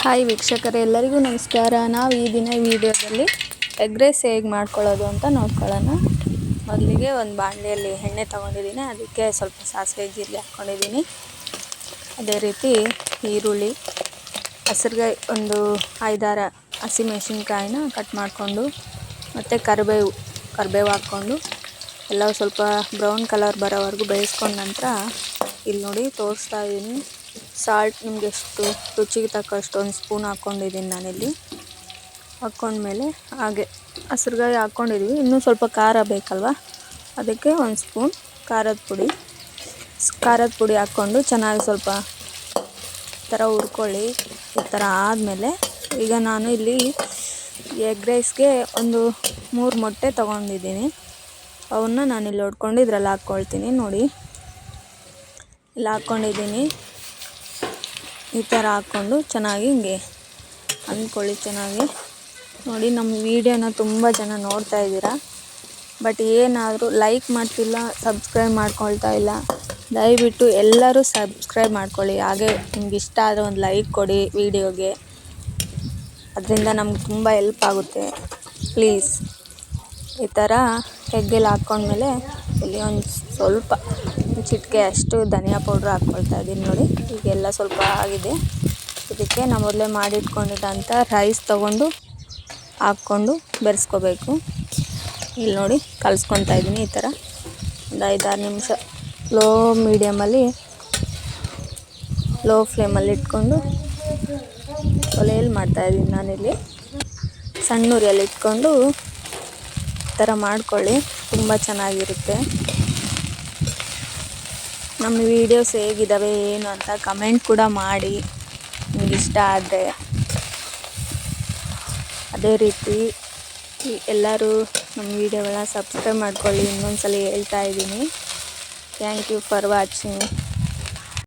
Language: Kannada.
ಹಾಯ್ ವೀಕ್ಷಕರೇ, ಎಲ್ಲರಿಗೂ ನಮಸ್ಕಾರ. ನಾವು ಈ ದಿನ ಈ ವಿಡಿಯೋದಲ್ಲಿ ಎಗ್ ರೈಸ್ ಹೇಗೆ ಮಾಡ್ಕೊಳ್ಳೋದು ಅಂತ ನೋಡ್ಕೊಳ್ಳೋಣ. ಮೊದಲಿಗೆ ಒಂದು ಬಾಣಲೆಯಲ್ಲಿ ಎಣ್ಣೆ ತೊಗೊಂಡಿದ್ದೀನಿ, ಅದಕ್ಕೆ ಸ್ವಲ್ಪ ಸಾಸಿವೆ ಜೀರಿಗೆ ಹಾಕ್ಕೊಂಡಿದ್ದೀನಿ. ಅದೇ ರೀತಿ ಈರುಳ್ಳಿ, ಹಸಿರುಗಾಯಿ ಒಂದು 5-6 ಹಸಿಮೆಣಸಿನ್ಕಾಯಿನ ಕಟ್ ಮಾಡಿಕೊಂಡು, ಮತ್ತು ಕರಿಬೇವು ಹಾಕ್ಕೊಂಡು ಎಲ್ಲ ಸ್ವಲ್ಪ ಬ್ರೌನ್ ಕಲರ್ ಬರೋವರೆಗೂ ಬೇಯಿಸ್ಕೊಂಡ ನಂತರ ಇಲ್ಲಿ ನೋಡಿ ತೋರಿಸ್ತಾ ಇದ್ದೀನಿ. ಸಾಲ್ಟ್ ನಿಮಗೆ ಎಷ್ಟು ರುಚಿಗೆ ತಕ್ಕಷ್ಟು 1 ಸ್ಪೂನ್ ಹಾಕ್ಕೊಂಡಿದ್ದೀನಿ ನಾನಿಲ್ಲಿ. ಹಾಕ್ಕೊಂಡ್ಮೇಲೆ ಹಾಗೆ ಹಸಿರುಗಾಯಿ ಹಾಕ್ಕೊಂಡಿದ್ದೀವಿ, ಇನ್ನೂ ಸ್ವಲ್ಪ ಖಾರ ಬೇಕಲ್ವ, ಅದಕ್ಕೆ 1 ಸ್ಪೂನ್ ಖಾರದ ಪುಡಿ ಹಾಕ್ಕೊಂಡು ಚೆನ್ನಾಗಿ ಸ್ವಲ್ಪ ಈ ಥರ ಹುರ್ಕೊಳ್ಳಿ. ಈ ಥರ ಆದಮೇಲೆ ಈಗ ನಾನು ಇಲ್ಲಿ ಎಗ್ ರೈಸ್ಗೆ ಒಂದು 3 ಮೊಟ್ಟೆ ತೊಗೊಂಡಿದ್ದೀನಿ. ಅವನ್ನ ನಾನಿಲ್ಲಿ ಹೊಡ್ಕೊಂಡು ಇದರಲ್ಲಿ ಹಾಕ್ಕೊಳ್ತೀನಿ. ನೋಡಿ ಇಲ್ಲಿ ಹಾಕ್ಕೊಂಡಿದ್ದೀನಿ. ಈ ಥರ ಹಾಕ್ಕೊಂಡು ಚೆನ್ನಾಗಿ ಹಿಂಗೆ ಅಂದ್ಕೊಳ್ಳಿ. ಚೆನ್ನಾಗಿ ನೋಡಿ, ನಮ್ಮ ವಿಡಿಯೋನ ತುಂಬ ಜನ ನೋಡ್ತಾ ಇದ್ದೀರಾ, ಬಟ್ ಏನಾದರೂ ಲೈಕ್ ಮಾಡ್ತಿಲ್ಲ, ಸಬ್ಸ್ಕ್ರೈಬ್ ಮಾಡ್ಕೊಳ್ತಾ ಇಲ್ಲ. ದಯವಿಟ್ಟು ಎಲ್ಲರೂ ಸಬ್ಸ್ಕ್ರೈಬ್ ಮಾಡ್ಕೊಳ್ಳಿ. ಹಾಗೆ ನಿಮ್ಗೆ ಇಷ್ಟ ಆದರೆ ಒಂದು ಲೈಕ್ ಕೊಡಿ ವಿಡಿಯೋಗೆ, ಅದರಿಂದ ನಮ್ಗೆ ತುಂಬ ಹೆಲ್ಪ್ ಆಗುತ್ತೆ. ಪ್ಲೀಸ್. ಈ ಥರ ಎಗ್ಗೆಲ್ಲ ಹಾಕ್ಕೊಂಡ್ಮೇಲೆ ಇಲ್ಲಿ ಒಂದು ಸ್ವಲ್ಪ ಚಿಟಿಕೆ ಅಷ್ಟು ಧನಿಯಾ ಪೌಡ್ರ್ ಹಾಕ್ಕೊಳ್ತಾ ಇದ್ದೀನಿ. ನೋಡಿ ಈಗೆಲ್ಲ ಸ್ವಲ್ಪ ಆಗಿದೆ. ಇದಕ್ಕೆ ನಾವು ಮೊದಲೇ ಮಾಡಿಟ್ಕೊಂಡಿದ್ದಂಥ ರೈಸ್ ತೊಗೊಂಡು ಹಾಕ್ಕೊಂಡು ಬೆರೆಸ್ಕೋಬೇಕು. ಇಲ್ಲಿ ನೋಡಿ ಕಲಿಸ್ಕೊತಾ ಇದ್ದೀನಿ. ಈ ಥರ ಒಂದು 5-6 ನಿಮಿಷ ಲೋ ಫ್ಲೇಮಲ್ಲಿ ಇಟ್ಕೊಂಡು ಒಲೆಯಲ್ಲಿ ಮಾಡ್ತಾಯಿದ್ದೀನಿ ನಾನಿಲ್ಲಿ. ಸಣ್ಣ ಉರಿಯಲ್ಲಿ ಇಟ್ಕೊಂಡು ಈ ಥರ ಮಾಡ್ಕೊಳ್ಳಿ, ತುಂಬ ಚೆನ್ನಾಗಿರುತ್ತೆ. ನಮ್ಮ ವೀಡಿಯೋಸ್ ಹೇಗಿದ್ದಾವೆ ಏನು ಅಂತ ಕಮೆಂಟ್ ಕೂಡ ಮಾಡಿ ನಿಮ್ಗೆ ಇಷ್ಟ ಆದರೆ. ಅದೇ ರೀತಿ ಎಲ್ಲರೂ ನಮ್ಮ ವೀಡಿಯೋಗಳನ್ನ ಸಬ್ಸ್ಕ್ರೈಬ್ ಮಾಡ್ಕೊಳ್ಳಿ. ಇನ್ನೊಂದು ಸಲ ಹೇಳ್ತಾ ಇದ್ದೀನಿ. Thank you for watching.